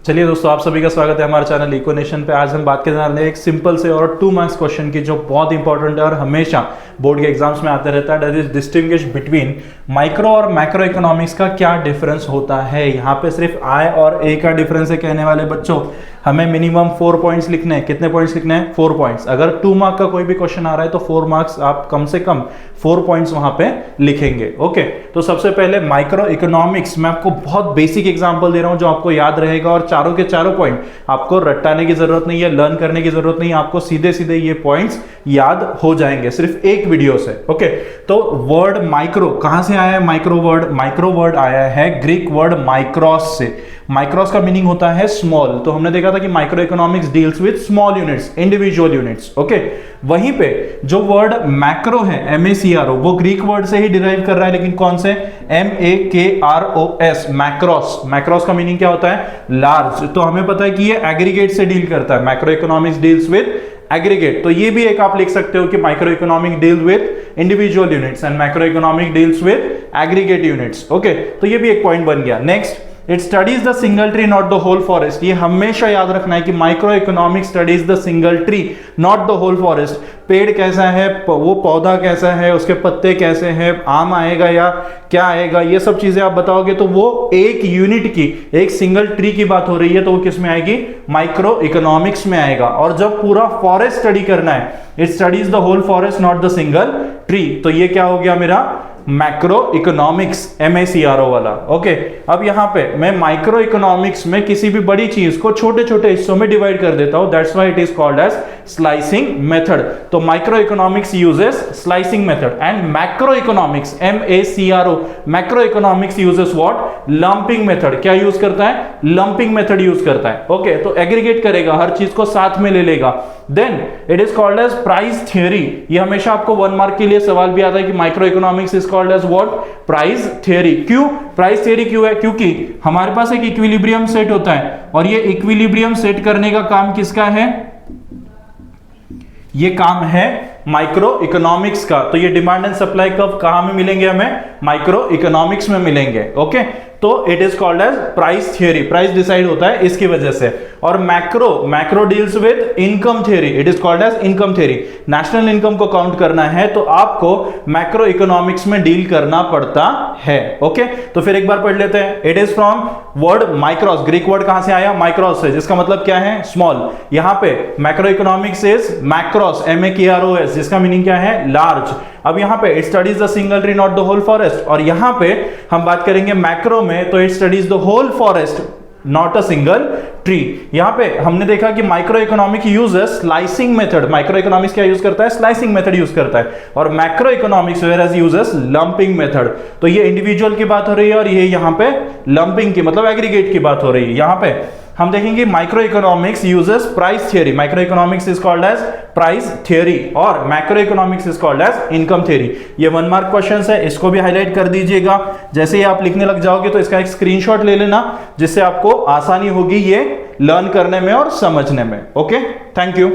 चलिए दोस्तों, आप सभी का स्वागत है हमारे चैनल इकोनेशन पे। आज हम बात करने वाले हैं एक सिंपल से और 2 मार्क्स क्वेश्चन की, जो बहुत इंपॉर्टेंट है और हमेशा बोर्ड के एग्जाम्स में आते रहता है। That is distinguish between micro और मैक्रो इकोनॉमिक्स का क्या डिफरेंस होता है। यहाँ पे सिर्फ आई और ए का डिफरेंस है कहने वाले बच्चों। हमें मिनिमम 4 पॉइंट्स लिखने हैं। कितने पॉइंट्स लिखने हैं? 4 पॉइंट्स। अगर 2 मार्क का कोई भी क्वेश्चन आ रहा है तो 4 मार्क्स आप कम से कम 4 पॉइंट्स वहां पे लिखेंगे। ओके, तो सबसे पहले माइक्रो इकोनॉमिक्स, मैं आपको बहुत बेसिक एग्जांपल दे रहा हूं जो आपको याद रहेगा, और चारों के चारों पॉइंट आपको रटाने की जरूरत नहीं है, लर्न करने की जरूरत नहीं है, आपको सीधे सीधे ये पॉइंट्स याद हो जाएंगे सिर्फ एक वीडियो से। ओके, तो वर्ड माइक्रो कहां से आया है? माइक्रो वर्ड आया है ग्रीक वर्ड माइक्रोस से। माइक्रोस का मीनिंग होता है स्मॉल। तो हमने देखा था कि micro economics deals with small units, individual units. Okay, वहीं पे जो वर्ड मैक्रो है, MACRO, वो ग्रीक वर्ड से ही डिराइव कर रहा है, लेकिन कौन से? MAKROS, macros. मैक्रोस का मीनिंग क्या होता है? लार्ज। तो हमें पता है कि ये एग्रीगेट से डील करता है। Macro economics deals with aggregate. तो ये भी एक आप लिख सकते हो कि micro economic deal with individual units and macro economic deals with aggregate units. Okay, तो ये भी एक पॉइंट बन गया। Next, it studies the single tree not the whole forest. ये हमेशा याद रखना है कि micro economic studies the single tree not the whole forest. पेड़ कैसा है, वो पौधा कैसा है, उसके पत्ते कैसे हैं, आम आएगा या क्या आएगा, ये सब चीजें आप बताओगे तो वो एक यूनिट की, एक सिंगल ट्री की बात हो रही है, तो वो किस में आएगी? माइक्रो इकोनॉमिक्स में आएगा। और जब पूरा फॉरेस्ट स्टडी करना है, it studies the whole forest not the single tree, तो ये क्या हो गया मेरा? मैक्रो इकोनॉमिक्स, MACRO वाला। ओके, अब यहां पे मैं माइक्रो इकोनॉमिक्स में किसी भी बड़ी चीज को छोटे छोटे हिस्सों में डिवाइड कर देता हूं। That's why it is called as slicing method. तो micro economics uses slicing method and macro economics, MACRO, macro economics uses what? Lumping method. क्या यूज करता है? लंपिंग मेथड यूज करता है। ओके, तो एग्रीगेट करेगा, हर चीज को साथ में ले लेगा। Then it is called as price theory. ये हमेशा आपको 1 मार्क के लिए सवाल भी आता है कि micro economics is called as what? Price theory. क्यों प्राइस थ्योरी क्यों है? क्योंकि हमारे पास एक इक्विलिब्रियम सेट होता है, और ये इक्विलिब्रियम सेट करने का काम किसका है? ये काम है माइक्रो इकोनॉमिक्स का। तो ये डिमांड एंड सप्लाई कर्व कहां में मिलेंगे? हमें माइक्रो इकोनॉमिक्स में मिलेंगे। ओके, तो it is called as price theory. Price decide होता है इसकी वजह से। और macro deals with income theory. It is called as income theory. National income को काउंट करना है तो आपको मैक्रो इकोनॉमिक्स में डील करना पड़ता है। ओके, तो फिर एक बार पढ़ लेते हैं। It is from word micros. Greek word कहां से आया? माइक्रोस से, जिसका मतलब क्या है? स्मॉल। यहां पे macro economics is macros, MAKROS, जिसका मीनिंग क्या है? लार्ज। अब यहां पे it studies the single tree not the whole forest, और यहां पे हम बात करेंगे मैक्रो में, तो it studies the whole forest not a single tree. यहां पे हमने देखा कि micro economic uses slicing method. Micro economics क्या यूज करता है? स्लाइसिंग मेथड यूज करता है। और macro economics where as uses lumping method. तो ये इंडिविजुअल की बात हो रही है, और ये यहां पे लंपिंग की, मतलब एग्रीगेट की बात हो रही है। यहां पे हम देखेंगे micro economics uses price theory. Micro economics is called as price theory, और macro economics is called as income theory. ये 1 मार्क क्वेश्चन है, इसको भी हाईलाइट कर दीजिएगा। जैसे ही आप लिखने लग जाओगे तो इसका एक स्क्रीनशॉट ले लेना, जिससे आपको आसानी होगी ये लर्न करने में और समझने में। Okay, thank you.